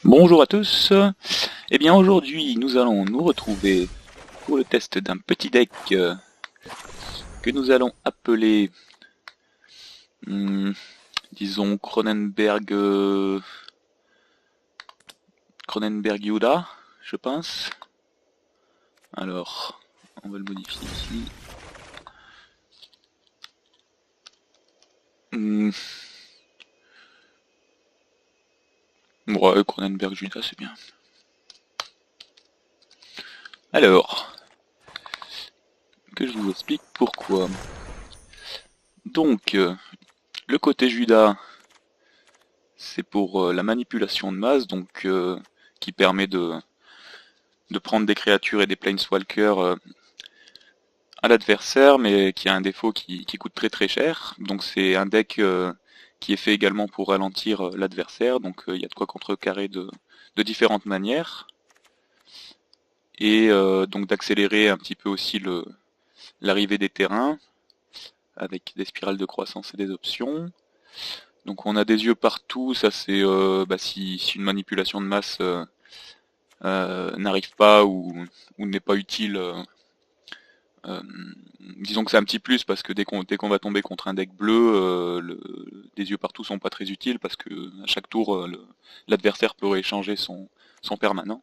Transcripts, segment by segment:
Bonjour à tous. Eh bien aujourd'hui nous allons nous retrouver pour le test d'un petit deck que nous allons appeler hmm, disons Cronenberg Yoda, je pense. Alors on va le modifier ici. Hmm, ouais, Cronenberg Yoda c'est bien. Alors, que je vous explique pourquoi. Donc, le côté Judas, c'est pour la manipulation de masse, donc qui permet de prendre des créatures et des planeswalkers à l'adversaire, mais qui a un défaut qui coûte très très cher. Donc c'est un deck qui est fait également pour ralentir l'adversaire, donc il y a de quoi contrecarrer de différentes manières. Et donc d'accélérer un petit peu aussi l'arrivée des terrains, avec des spirales de croissance et des options. Donc on a des yeux partout, ça c'est si une manipulation de masse n'arrive pas ou n'est pas utile. Euh, Disons que c'est un petit plus parce que dès qu'on va tomber contre un deck bleu, des yeux partout sont pas très utiles parce que à chaque tour l'adversaire peut rééchanger son permanent.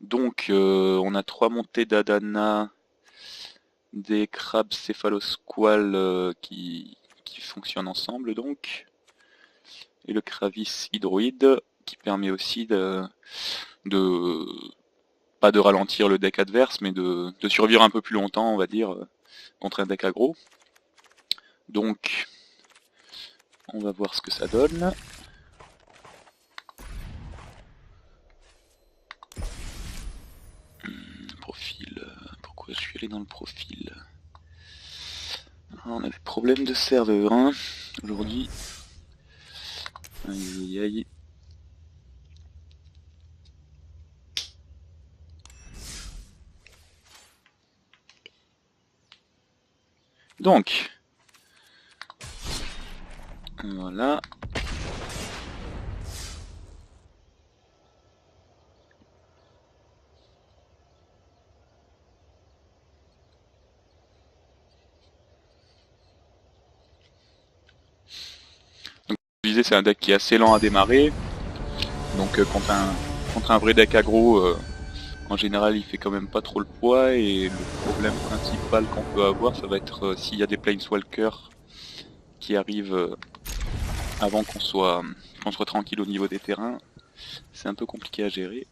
Donc on a 3 montées d'Adana, des crabes céphalosquales qui fonctionnent ensemble donc, et le Kravis hydroïde qui permet aussi de pas de ralentir le deck adverse, mais de survivre un peu plus longtemps, on va dire, contre un deck aggro. Donc, on va voir ce que ça donne. Profil, pourquoi je suis allé dans le profil? On a des problèmes de serveur, hein, aujourd'hui. Aïe aïe aïe. Donc, voilà. Donc, je disais, c'est un deck qui est assez lent à démarrer. Donc, contre un vrai deck aggro, en général, il fait quand même pas trop le poids. Et le problème principal qu'on peut avoir, ça va être s'il y a des Planeswalkers qui arrivent avant qu'on soit tranquille au niveau des terrains. C'est un peu compliqué à gérer.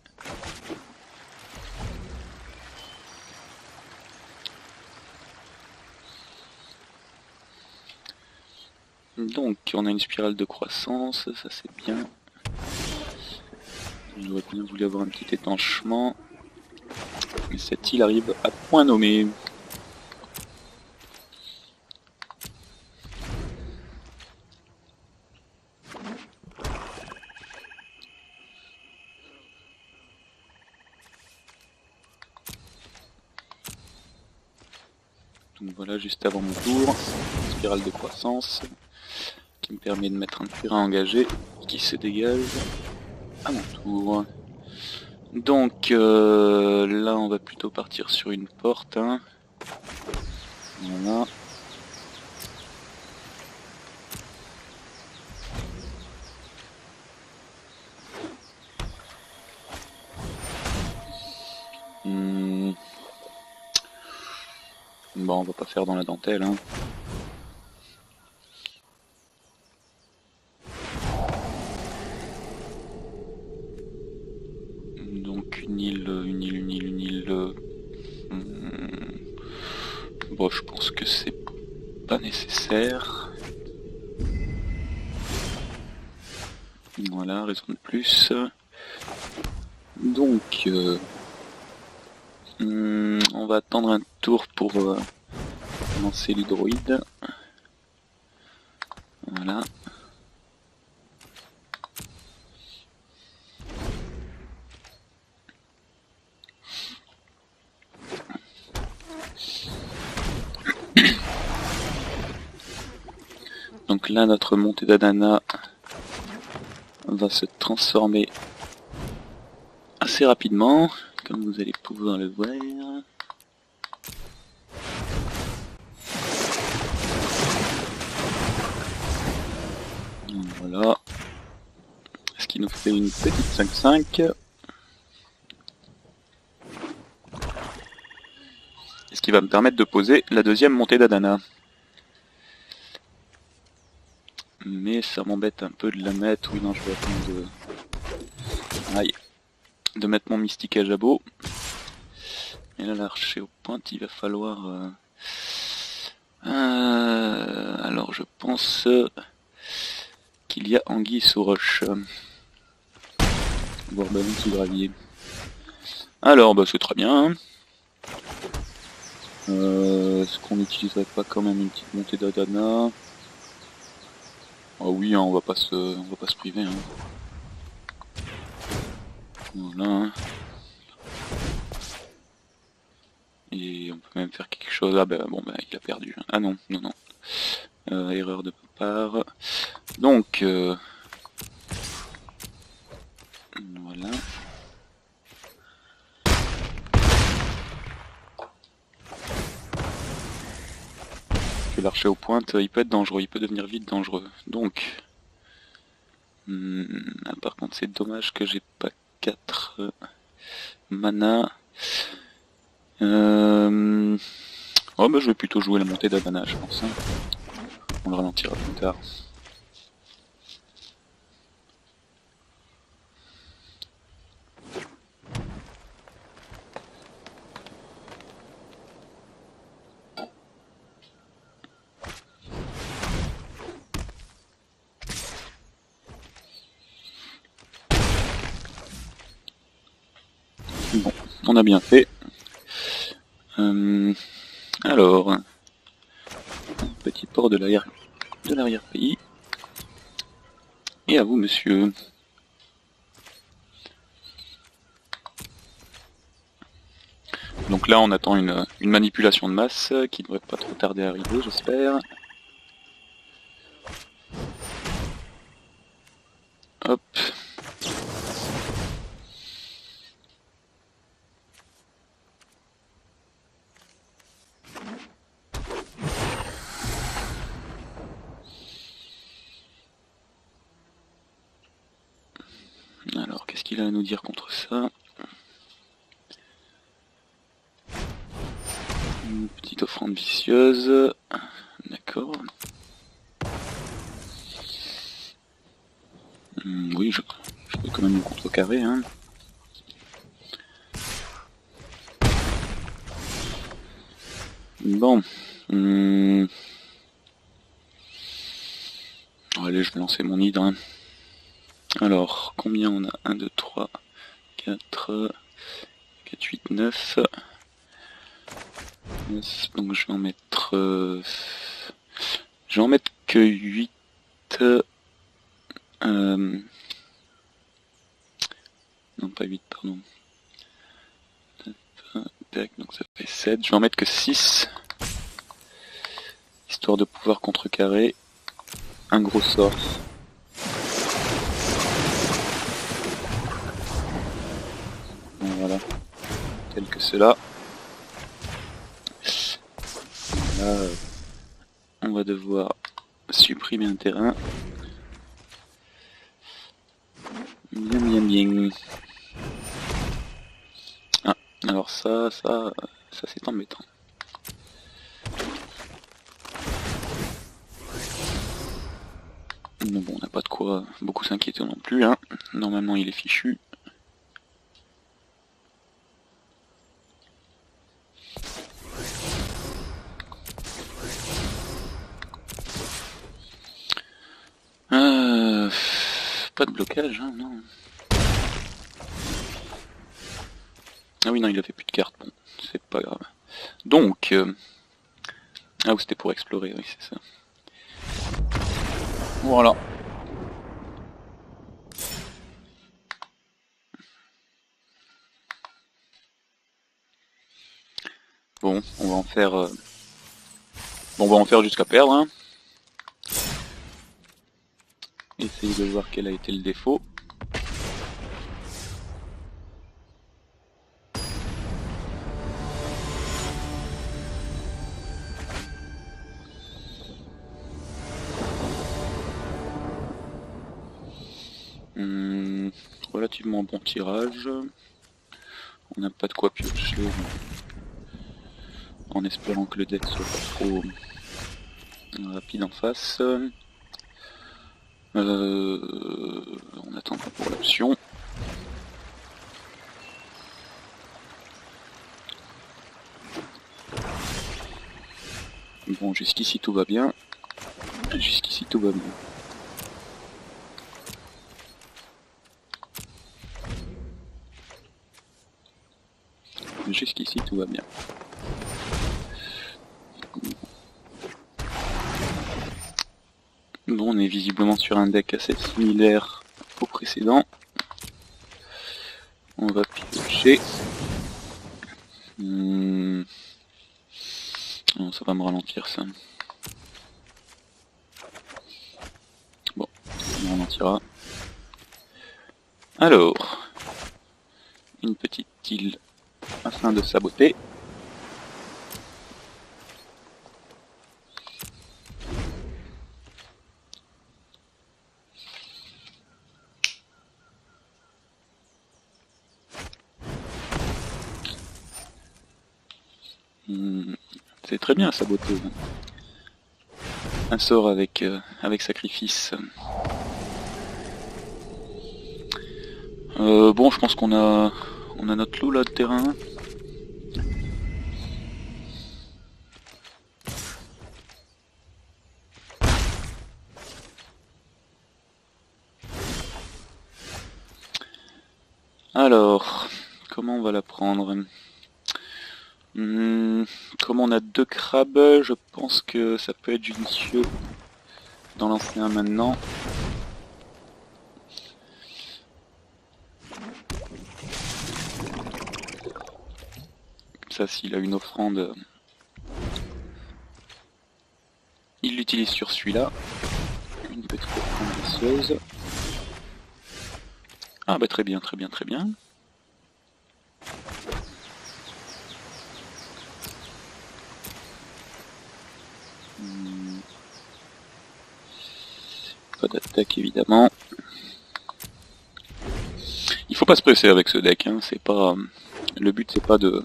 Donc on a une spirale de croissance, ça c'est bien. J'aurais bien voulu avoir un petit étanchement. Mais cette île arrive à point nommé. Donc voilà, juste avant mon tour, spirale de croissance qui me permet de mettre un terrain engagé qui se dégage à mon tour. Donc là on va plutôt partir sur une porte. Hein. Voilà. Bon, on va pas faire dans la dentelle. Hein. Donc une île. Bon, je pense que c'est pas nécessaire. Voilà, raison de plus. Donc, on va attendre un tour pour lancer l'hydroïde. Voilà. Donc là, notre montée d'Adana va se transformer assez rapidement, comme vous allez pouvoir le voir. Voilà. Ce qui nous fait une petite 5-5. Ce qui va me permettre de poser la deuxième montée d'Adana. Mais ça m'embête un peu de la mettre. Oui, non, je vais attendre de... Aïe. De mettre mon mystique à jabot. Et là, l'archer aux pointes, il va falloir... alors, je pense qu'il y a anguille sous roche. Voire ballon sous gravier. Alors, bah c'est très bien. Hein. Est-ce qu'on n'utiliserait pas quand même une petite montée d'Adana? Ah oui, hein, on va pas se priver. Hein. Voilà. Hein. Et on peut même faire quelque chose. Ah bah bon, bah il a perdu. Ah non, non, non. Erreur de ma part. Donc, voilà. Que l'archer aux pointes, il peut être dangereux, il peut devenir vite dangereux. Donc, par contre, c'est dommage que j'ai pas 4 mana. Oh bah je vais plutôt jouer la montée d'Adana, je pense. Hein. On le ralentira plus tard. Bon, on a bien fait. Alors, petit port de l'arrière-pays. Et à vous, monsieur. Donc là, on attend une manipulation de masse qui ne devrait pas trop tarder à arriver, j'espère. Hop. Alors, qu'est-ce qu'il a à nous dire contre ça? Une petite offrande vicieuse. D'accord. Oui, je peux quand même le contrecarrer. Hein. Bon. Allez, je vais lancer mon hydre. Hein. Alors, combien on a? 1, 2, 3, 4, 4, 8, 9. Donc je vais en mettre... je vais en mettre que 8. Non, pas 8, pardon. Donc ça fait 7. Je vais en mettre que 6. Histoire de pouvoir contrecarrer un gros sort. Voilà. Tel que cela. Là, on va devoir supprimer un terrain. Bien, bien, bien. Ah, alors ça c'est embêtant. Mais bon, on n'a pas de quoi beaucoup s'inquiéter non plus. Hein. Normalement, il est fichu. Pas de blocage, hein, non. Ah oui, non, il avait plus de cartes, bon, c'est pas grave. Donc, ah oui, c'était pour explorer, oui, c'est ça. Voilà. Bon, on va en faire... Bon, on va en faire jusqu'à perdre, hein. Essayer nous de voir quel a été le défaut. Relativement bon tirage. On n'a pas de quoi piocher, en espérant que le deck soit pas trop rapide en face. On attend pour l'option. Bon, jusqu'ici tout va bien. Jusqu'ici tout va bien. Jusqu'ici tout va bien. Bon, on est visiblement sur un deck assez similaire au précédent. On va piocher. Non, ça va me ralentir ça. Bon, ça me ralentira. Alors, une petite île afin de saboter. C'est très bien saboter. Un sort avec sacrifice. Bon, je pense qu'on a notre loup là de terrain. Alors, comment on va la prendre? Comme on a 2 crabes, je pense que ça peut être judicieux d'en lancer un maintenant. Ça, s'il a une offrande, il l'utilise sur celui-là. Une petite offrande précieuse. Ah bah très bien, très bien, très bien. Pas d'attaque évidemment. Il faut pas se presser avec ce deck, hein. C'est pas. Le but c'est pas de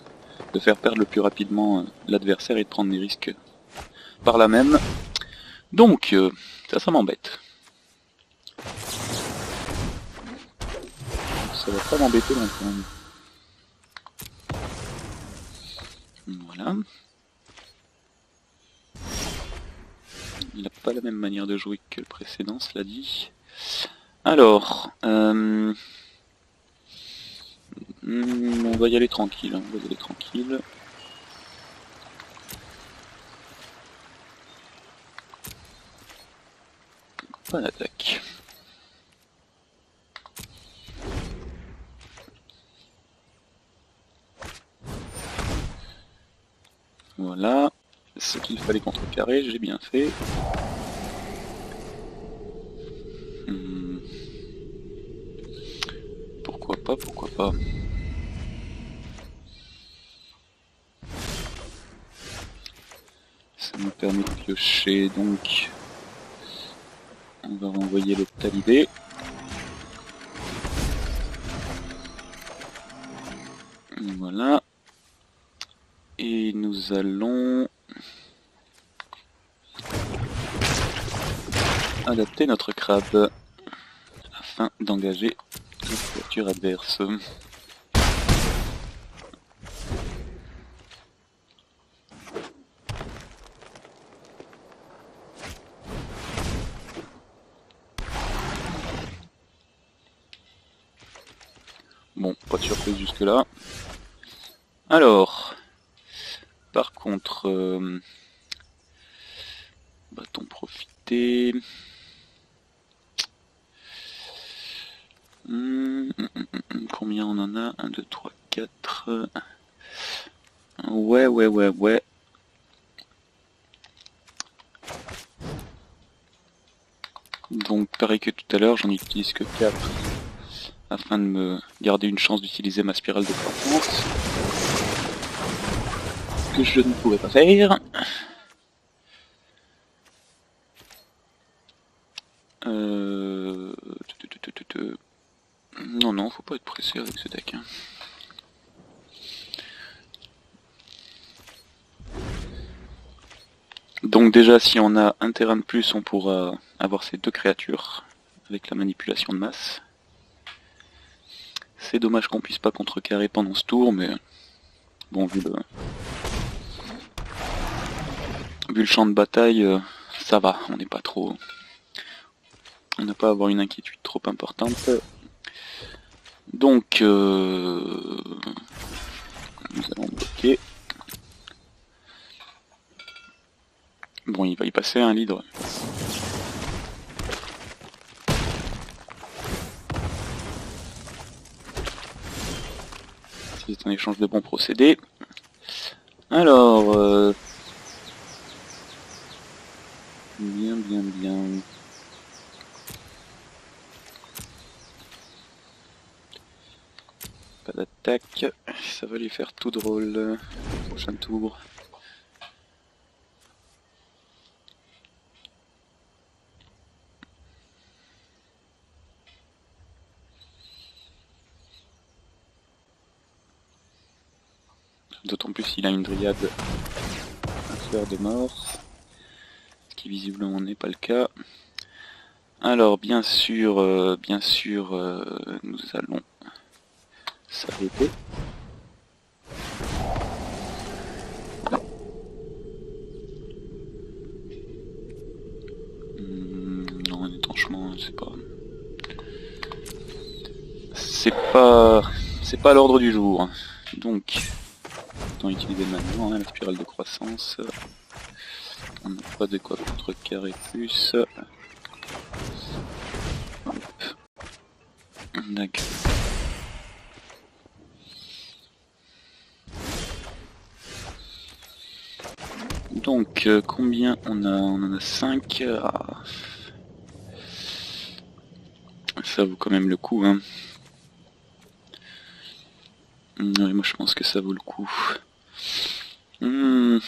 faire perdre le plus rapidement l'adversaire et de prendre des risques par là même. Donc, ça m'embête. Ça va pas m'embêter maintenant. Voilà. Il n'a pas la même manière de jouer que le précédent, cela dit. Alors, on va y aller tranquille. On va y aller tranquille. Pas d'attaque. Voilà. Ce qu'il fallait contrecarrer, j'ai bien fait. Pourquoi pas, pourquoi pas. Ça nous permet de piocher, donc on va renvoyer le talibé. Voilà. Et nous allons adapter notre crabe afin d'engager la créature adverse. Bon, pas de surprise jusque là. Alors, par contre, va-t-on profiter? Combien on en a? 1, 2, 3, 4. Ouais. Donc Pareil que tout à l'heure, j'en utilise que 4 afin de me garder une chance d'utiliser ma spirale de croissance, que je ne pourrais pas faire. Non, faut pas être pressé avec ce deck. Hein. Donc déjà, si on a un terrain de plus, on pourra avoir ces 2 créatures avec la manipulation de masse. C'est dommage qu'on puisse pas contrecarrer pendant ce tour, mais bon, vu le champ de bataille, ça va, on n'est pas trop... On n'a pas à avoir une inquiétude trop importante. Donc, nous allons bloquer. Bon, il va y passer un leader. C'est un échange de bons procédés. Alors, bien. Pas d'attaque, ça va lui faire tout drôle. Prochain tour. D'autant plus s'il a une dryade à fleur de mort, ce qui visiblement n'est pas le cas. Alors bien sûr, nous allons s'arrêter. Non, un étanchement, c'est pas l'ordre du jour. Donc, autant utiliser maintenant hein, la spirale de croissance. On n'a pas de quoi contrecarrer plus. D'accord. Donc, combien on a? On en a 5. Ah. Ça vaut quand même le coup, hein. Oui, moi je pense que ça vaut le coup. Non,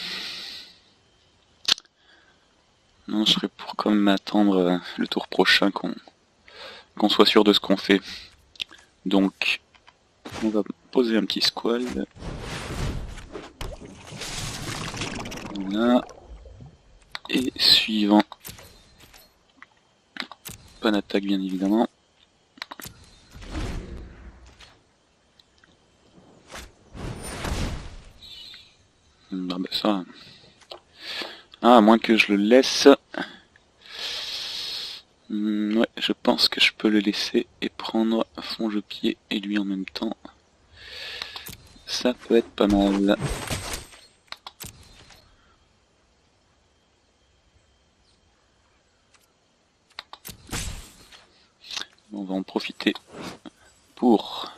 je serais pour quand même attendre le tour prochain qu'on soit sûr de ce qu'on fait. Donc, on va poser un petit squal. Voilà. Et suivant. Pas d'attaque bien évidemment. Bah ça... Ah, à moins que je le laisse. Ouais, je pense que je peux le laisser et prendre Fonge-Pied et lui en même temps. Ça peut être pas mal. On va en profiter pour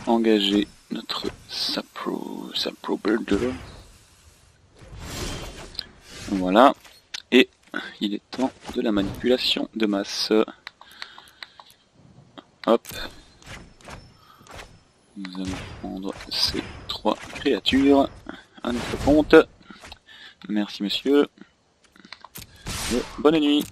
engager notre Sapro Birder. Voilà. Et il est temps de la manipulation de masse. Hop. Nous allons prendre ces 3 créatures à notre compte. Merci monsieur. Et bonne nuit.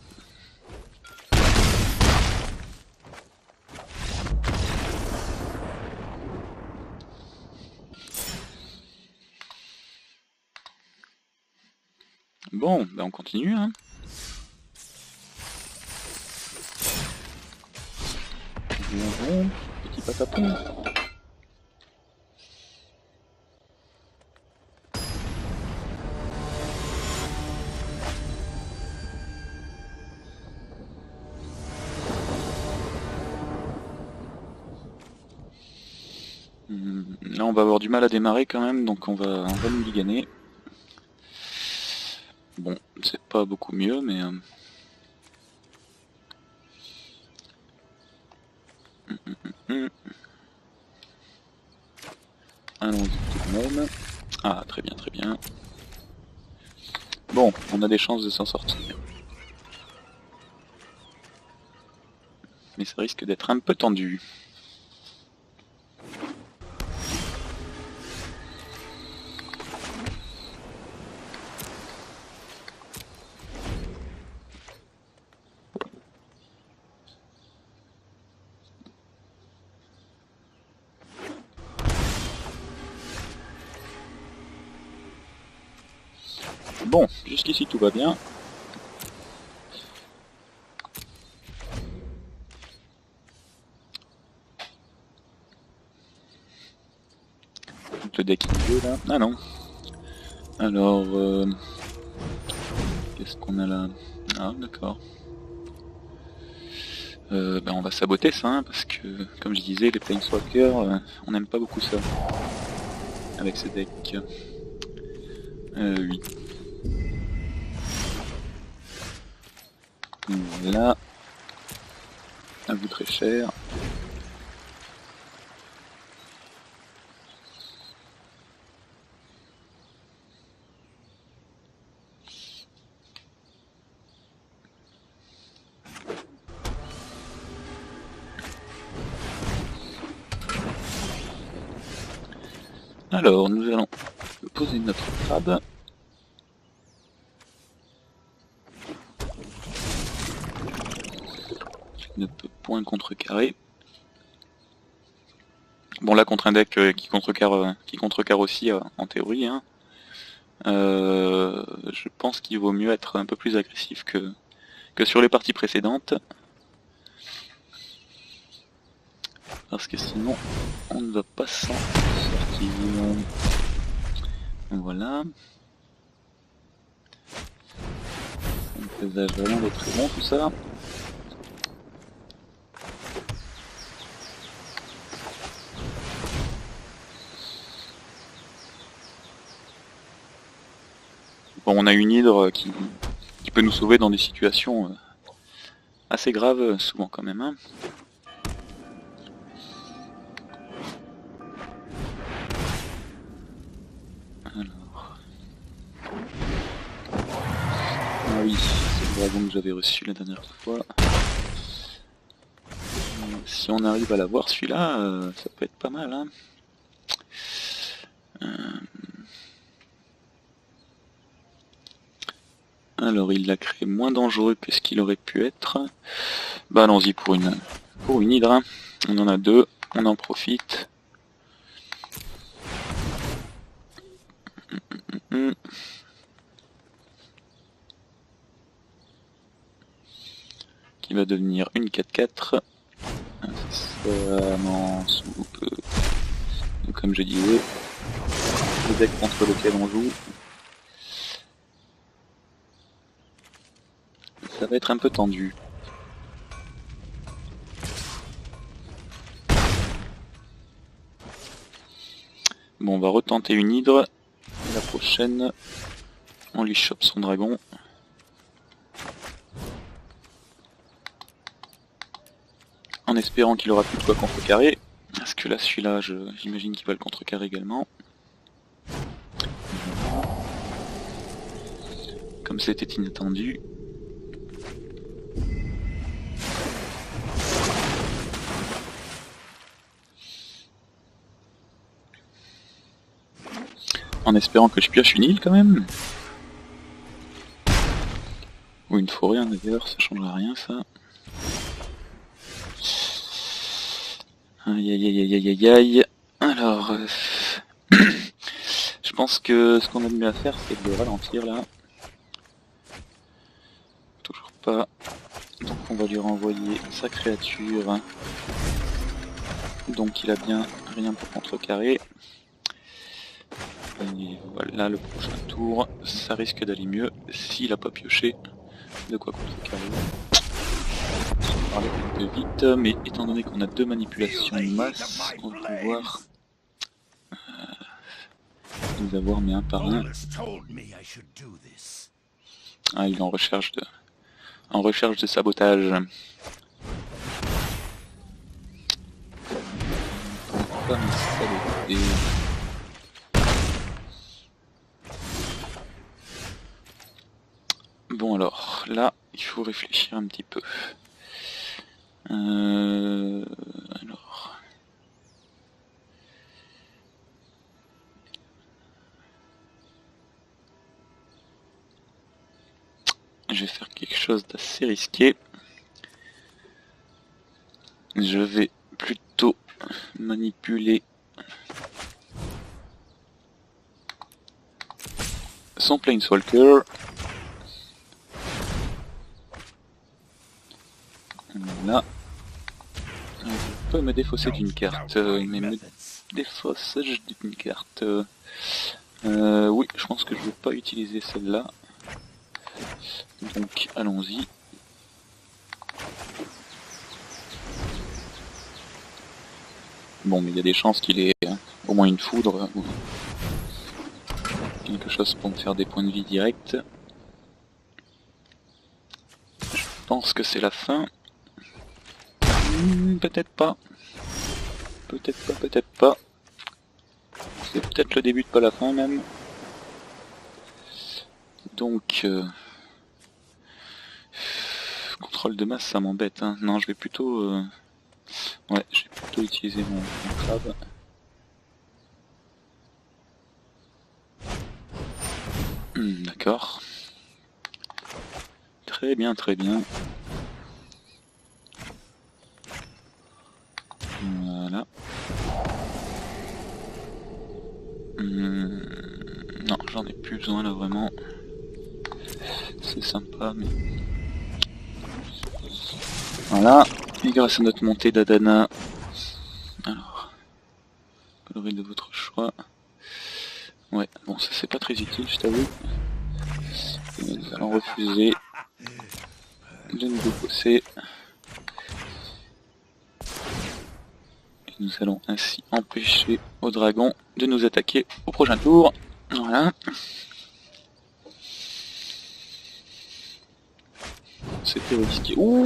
Bon, ben on continue hein. Petit patapon. Là on va avoir du mal à démarrer quand même, donc on va nous liganer. Bon, c'est pas beaucoup mieux, mais... Allons-y tout de même. Ah, très bien, très bien. Bon, on a des chances de s'en sortir. Mais ça risque d'être un peu tendu. Bon, jusqu'ici tout va bien. Donc le deck est vieux là. Ah non. Alors, qu'est-ce qu'on a là? Ah d'accord. Ben on va saboter ça, hein, parce que, comme je disais, les Planeswalkers, on n'aime pas beaucoup ça. Avec ce deck. Oui. Voilà. À vous très cher. Alors, nous allons poser notre crabe. Qui ne peut point contrecarrer. Bon là contre un deck qui contrecarre aussi en théorie, hein. Je pense qu'il vaut mieux être un peu plus agressif que sur les parties précédentes. Parce que sinon on ne va pas s'en sortir. Voilà. Un pesage vraiment de très bon tout ça. Bon, on a une hydre qui peut nous sauver dans des situations assez graves, souvent quand même. Hein. Alors... Ah oui, c'est le dragon que j'avais reçu la dernière fois. Si on arrive à l'avoir celui-là, ça peut être pas mal. Hein. Alors il l'a créé moins dangereux que ce qu'il aurait pu être. Bah allons-y pour une hydre. Hein. On en a deux, on en profite. Qui va devenir une 4-4. Incessamment sous comme je disais, le deck contre lequel on joue. Ça va être un peu tendu. Bon, on va retenter une hydre. Et la prochaine, on lui chope son dragon. En espérant qu'il aura plus de quoi contrecarrer. Parce que là, celui-là, j'imagine qu'il va le contrecarrer également. Comme c'était inattendu. En espérant que je pioche une île quand même. Ou une forêt hein, d'ailleurs, ça changera rien ça. Aïe aïe aïe aïe aïe aïe. Alors, je pense que ce qu'on a de mieux à faire c'est de le ralentir là. Toujours pas. Donc on va lui renvoyer sa créature. Donc il a bien rien pour contrecarrer. Et voilà, le prochain tour, ça risque d'aller mieux s'il a pas pioché de quoi contrecarrer. On va parler un peu vite, mais étant donné qu'on a deux manipulations de masse, on va pouvoir les avoir mais un par un. Ah, il est en recherche de sabotage. Pas me saboter. Bon alors, là, il faut réfléchir un petit peu. Alors... Je vais faire quelque chose d'assez risqué. Je vais plutôt manipuler son Planeswalker. Voilà. Je peux me défausser d'une carte, mais me défaussage d'une carte. Oui, je pense que je ne vais pas utiliser celle-là. Donc allons-y. Bon, mais il y a des chances qu'il ait au moins une foudre ou quelque chose pour me faire des points de vie directs. Je pense que c'est la fin. Peut-être pas. Peut-être pas, peut-être pas. C'est peut-être le début de pas la fin même. Donc... contrôle de masse, ça m'embête. Hein. Non, je vais plutôt... Ouais, je vais plutôt utiliser mon crabe. D'accord. Très bien, très bien. Voilà. Non, j'en ai plus besoin là vraiment. C'est sympa, mais... Voilà. Et grâce à notre montée d'Adana... Alors... Coloris de votre choix. Ouais, bon, ça c'est pas très utile, je t'avoue. Nous allons refuser de nous défausser. Et nous allons ainsi empêcher au dragon de nous attaquer au prochain tour. Voilà. C'était risqué. Ouh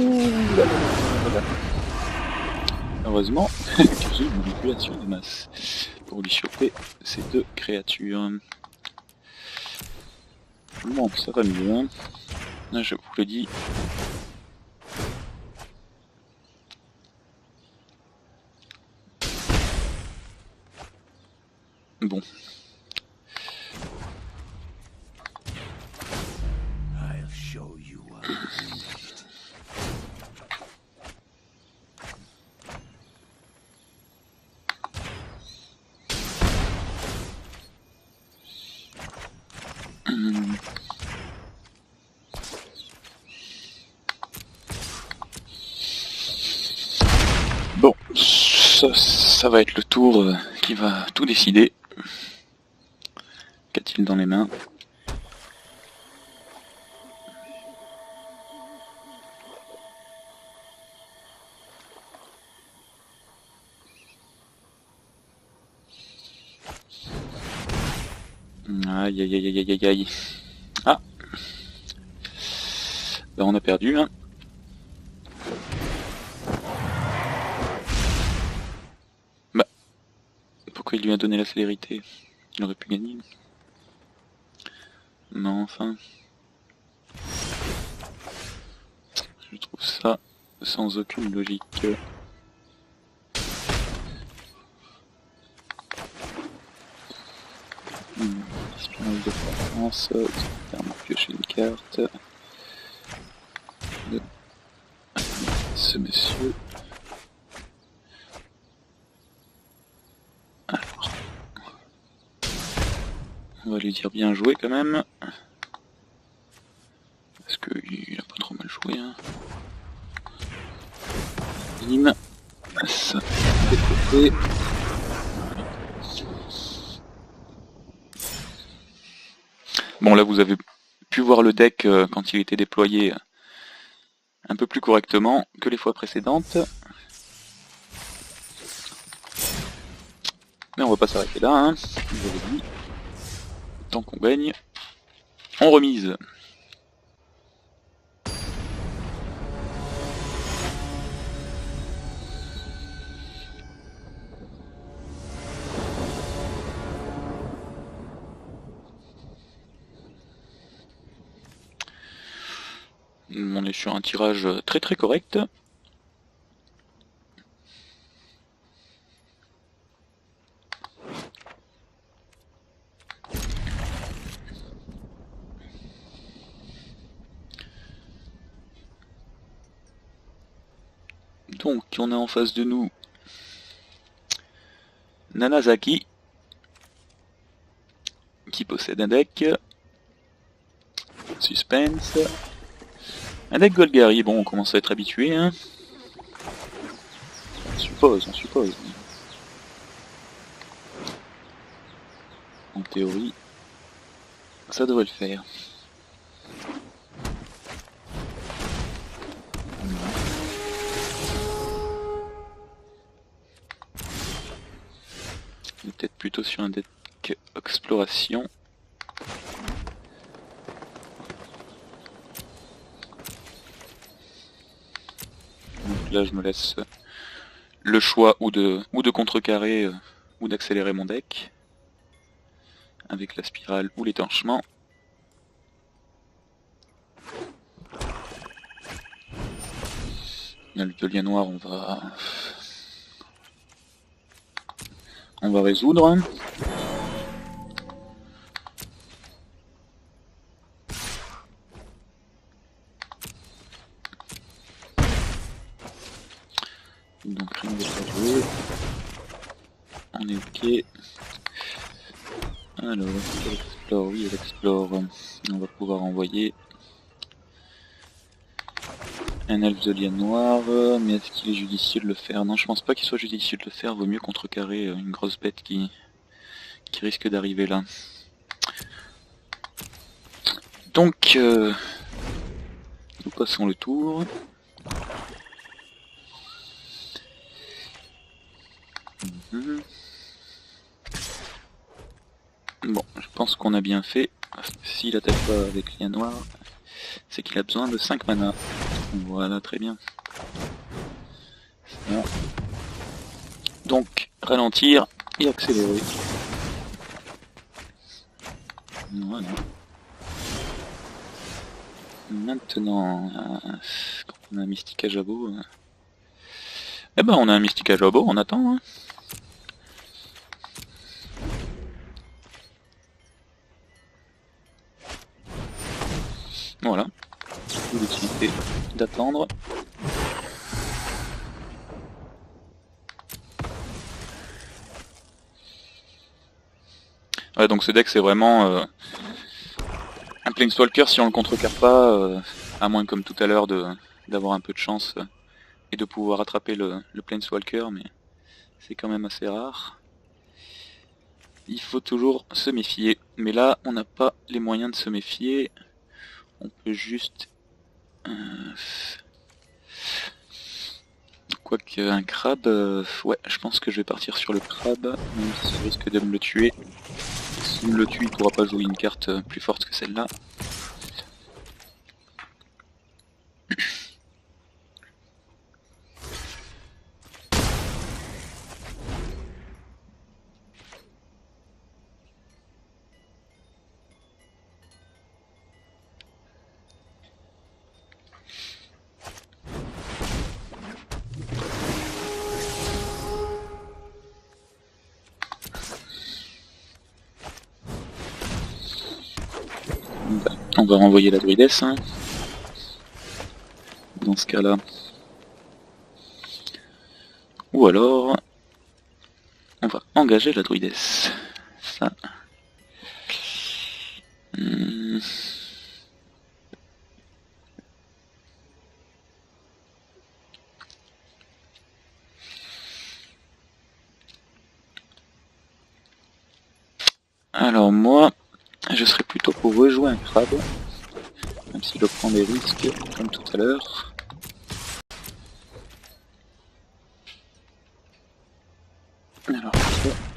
là là là là. Heureusement que j'ai une manipulation de masse pour lui choper ces deux créatures. Bon, ça va mieux. Hein. Là, je vous le dis. Bon. Bon, ça va être le tour qui va tout décider. Qu'a-t-il dans les mains? Aïe aïe aïe aïe aïe aïe. Ah, ben on a perdu, hein. Bah, pourquoi il lui a donné la célérité? Il aurait pu gagner. Non, enfin. Je trouve ça sans aucune logique. Espionnage de France, clairement piocher une carte. De ce monsieur. Alors. On va lui dire bien joué quand même. Parce qu'il a pas trop mal joué. Hein. Bim. Ça fait côté. Bon là vous avez pu voir le deck quand il était déployé un peu plus correctement que les fois précédentes. Mais on va pas s'arrêter là, hein. Je vous l'ai dit. Tant qu'on gagne, on remise. On est sur un tirage très très correct. Donc on a en face de nous Nanazaki qui possède un deck. Suspense. Un deck Golgari, bon on commence à être habitué, hein. On suppose. En théorie, ça devrait le faire. On est peut-être plutôt sur un deck exploration. Donc là je me laisse le choix ou de contrecarrer ou d'accélérer mon deck avec la spirale ou l'étanchement. Le lien noir on va résoudre. Donc rien de pas jouer. On est ok. Alors, elle explore, oui elle explore. On va pouvoir envoyer un elfe de lien noir, mais est-ce qu'il est judicieux de le faire? Non, je pense pas qu'il soit judicieux de le faire, vaut mieux contrecarrer une grosse bête qui risque d'arriver là. Donc, nous passons le tour. Bon, je pense qu'on a bien fait. S'il attaque pas avec lien noir, c'est qu'il a besoin de 5 mana. Voilà, très bien. Bon. Donc, ralentir et accélérer. Voilà. Maintenant, quand on a un Mystica Jabot... Eh ben, on a un Mystica Jabot, on attend, hein. Voilà. L'utilité d'attendre. Ouais, donc ce deck c'est vraiment un Planeswalker si on le contrecarre pas, à moins comme tout à l'heure d'avoir un peu de chance et de pouvoir attraper le Planeswalker, mais c'est quand même assez rare. Il faut toujours se méfier, mais là on n'a pas les moyens de se méfier, on peut juste... Quoique un crabe, ouais je pense que je vais partir sur le crabe, même si ça risque de me le tuer. S'il me le tue, il pourra pas jouer une carte plus forte que celle-là. On va renvoyer la druidesse, hein. Dans ce cas-là. Ou alors, on va engager la druidesse. Ça. Alors moi, je serais plutôt pour rejouer un crabe, même s'il doit prendre des risques, comme tout à l'heure. Alors,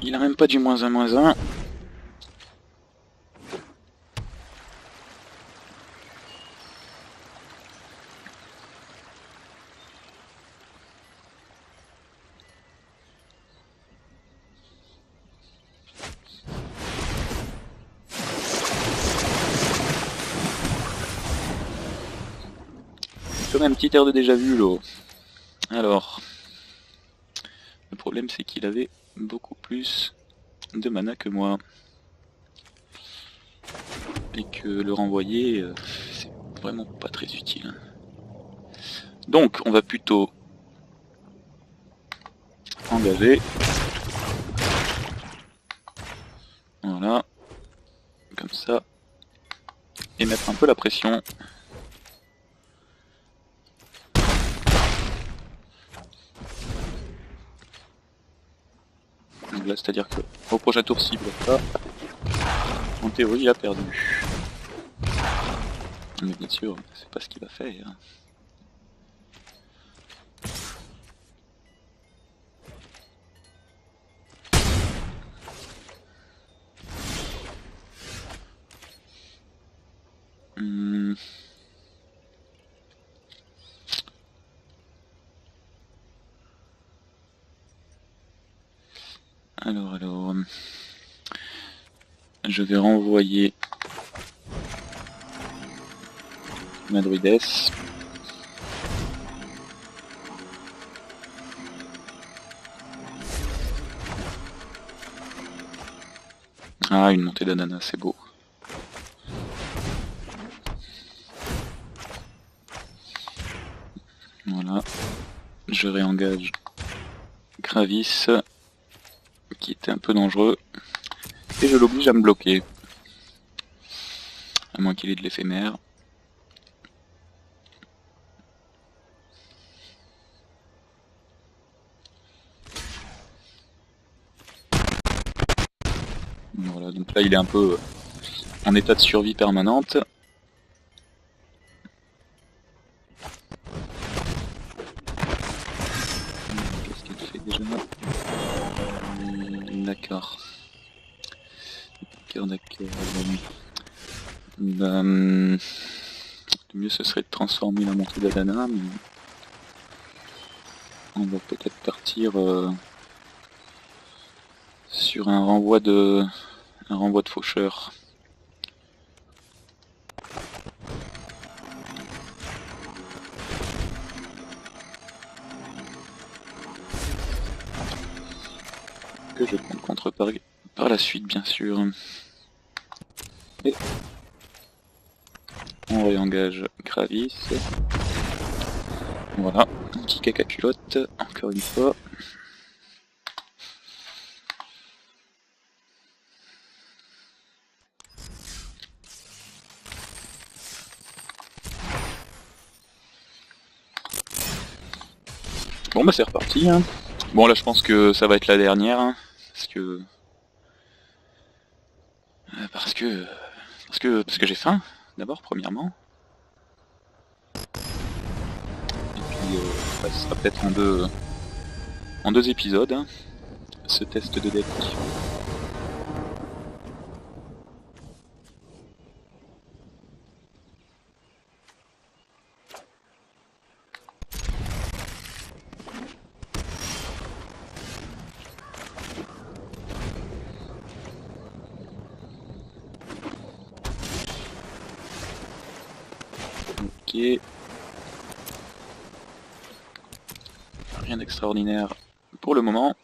il a même pas du -1/-1. Quand même, petit air de déjà vu, là. Alors, le problème c'est qu'il avait beaucoup plus de mana que moi. Et que le renvoyer, c'est vraiment pas très utile. Donc, on va plutôt engager. Voilà. Comme ça. Et mettre un peu la pression. Donc là, c'est-à-dire que au prochain tour, s'il bloque pas, en théorie, il a perdu. Mais bien sûr, c'est pas ce qu'il va faire. Alors, je vais renvoyer ma druidesse. Ah, une montée d'ananas, c'est beau. Voilà. Je réengage Gravis, qui était un peu dangereux. Et je l'oblige à me bloquer. À moins qu'il ait de l'éphémère. Voilà, donc là il est un peu en état de survie permanente. Qu'est-ce qu'il fait déjà? D'accord. D'accord. Le mieux ce serait de transformer la montée d'Adana, mais on va peut-être partir sur un renvoi de faucheur. Que je compte contre par la suite, bien sûr. Et on réengage Gravis. Voilà, un petit caca culotte, encore une fois. Bon bah c'est reparti. Hein. Bon là je pense que ça va être la dernière. Hein, parce que j'ai faim, d'abord, premièrement. Et puis ça sera peut-être en deux épisodes, hein, ce test de deck. Ok. Rien d'extraordinaire pour le moment.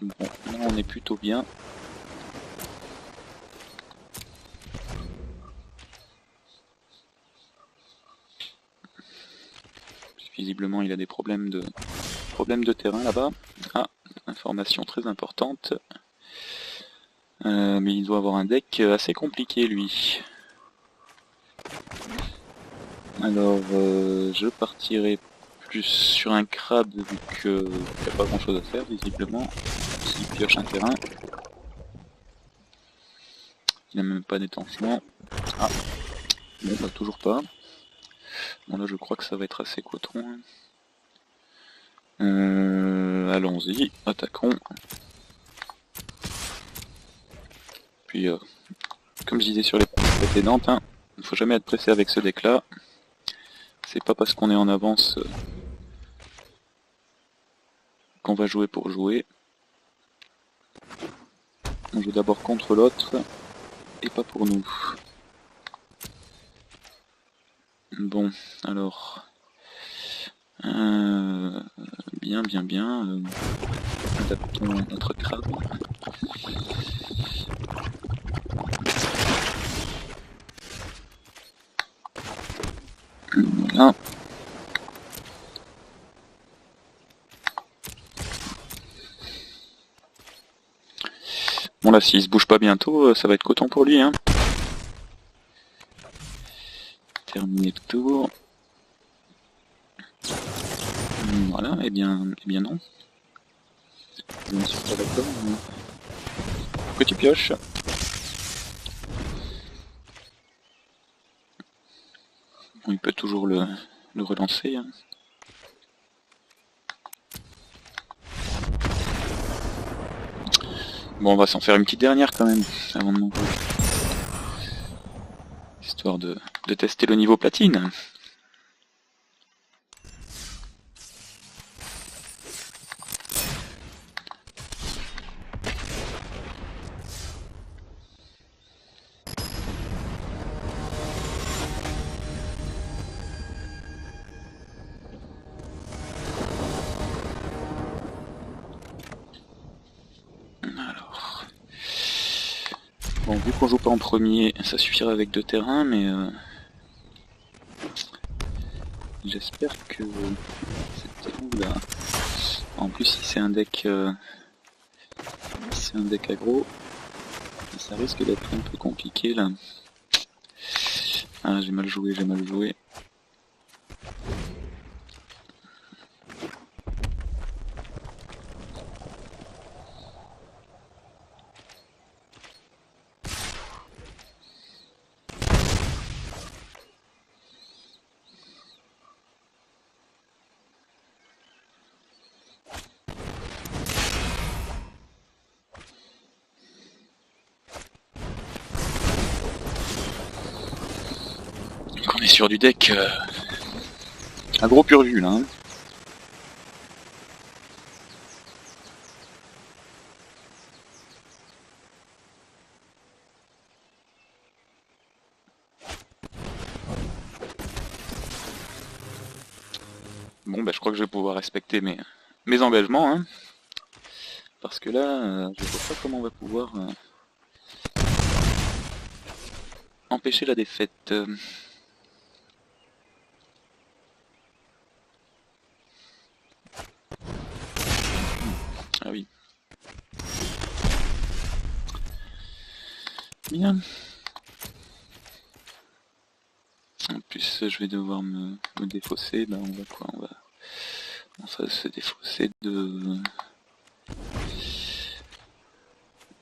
Bon, là on est plutôt bien. Visiblement il a des problèmes de terrain là-bas. Ah, information très importante. Mais il doit avoir un deck assez compliqué lui. Alors je partirai plus sur un crabe vu qu'il n'y a pas grand chose à faire visiblement. S'il pioche un terrain. Il n'a même pas d'étanchement. Ah, bon bah toujours pas. Bon là je crois que ça va être assez coton. Allons-y, attaquons. Puis comme je disais sur les précédentes, hein, il ne faut jamais être pressé avec ce deck là. C'est pas parce qu'on est en avance qu'on va jouer pour jouer. On joue d'abord contre l'autre. et pas pour nous. Bon, alors... bien, bien, bien. Adaptons notre crabe. Voilà. Bon là, s'il se bouge pas bientôt, ça va être coton pour lui, hein. Terminer le tour. Voilà, et bien non. Je ne suis pas d'accord. Petit pioche. Bon, il peut toujours le relancer. Hein. Bon, on va s'en faire une petite dernière quand même, avant de mourir. Histoire de tester le niveau platine. Alors... Bon, vu qu'on joue pas en premier, ça suffira avec 2 terrains, mais... J'espère que... C'était là. En plus, si c'est un deck... c'est un deck aggro, ça risque d'être un peu compliqué là. Ah, j'ai mal joué, j'ai mal joué. Donc on est sur du deck aggro pur jus là. Hein. Bon bah je crois que je vais pouvoir respecter mes engagements, hein. Parce que là, je vois pas comment on va pouvoir empêcher la défaite. Ah oui. Bien. En plus, je vais devoir me défausser. Bah on va quoi? On va se défausser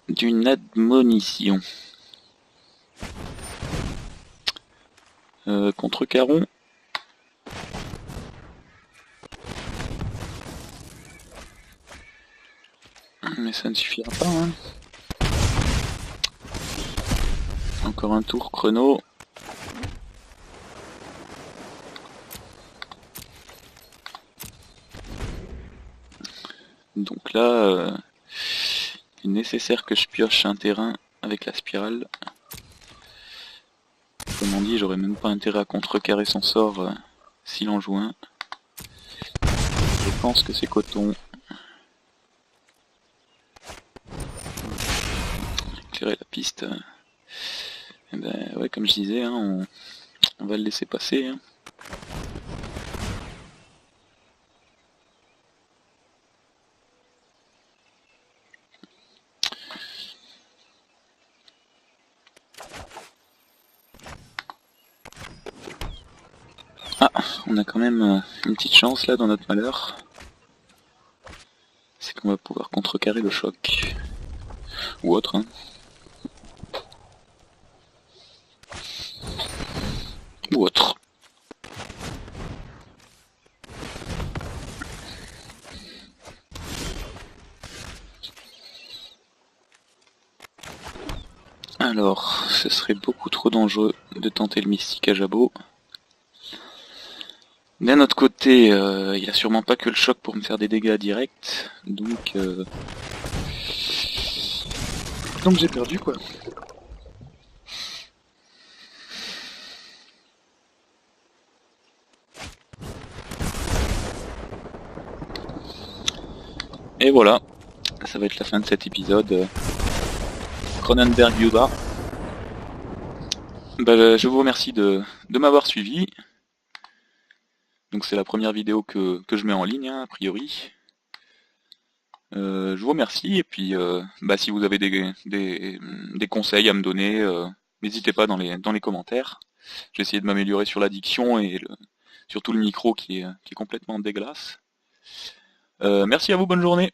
d'une admonition. Contre Caron. Mais ça ne suffira pas, hein. Encore un tour chrono. Donc là, il est nécessaire que je pioche un terrain avec la spirale. Comme on dit, j'aurais même pas intérêt à contrecarrer son sort s'il en joue un. Je pense que c'est coton. Éclairer la piste. Et ben ouais, comme je disais, hein, on va le laisser passer. Hein. Ah, on a quand même une petite chance là dans notre malheur. C'est qu'on va pouvoir contrecarrer le choc. Ou autre, hein. Ou autre. Alors, ce serait beaucoup trop dangereux de tenter le mystique à jabot. D'un autre côté, il a sûrement pas que le choc pour me faire des dégâts directs, donc j'ai perdu quoi. Et voilà, ça va être la fin de cet épisode. Cronenberg Yuba. Bah, je vous remercie de m'avoir suivi. Donc c'est la première vidéo que je mets en ligne, hein, a priori. Je vous remercie, et puis bah, si vous avez des conseils à me donner, n'hésitez pas dans les commentaires. Je vais essayer de m'améliorer sur la diction et surtout le micro qui est complètement dégueulasse. Merci à vous, bonne journée.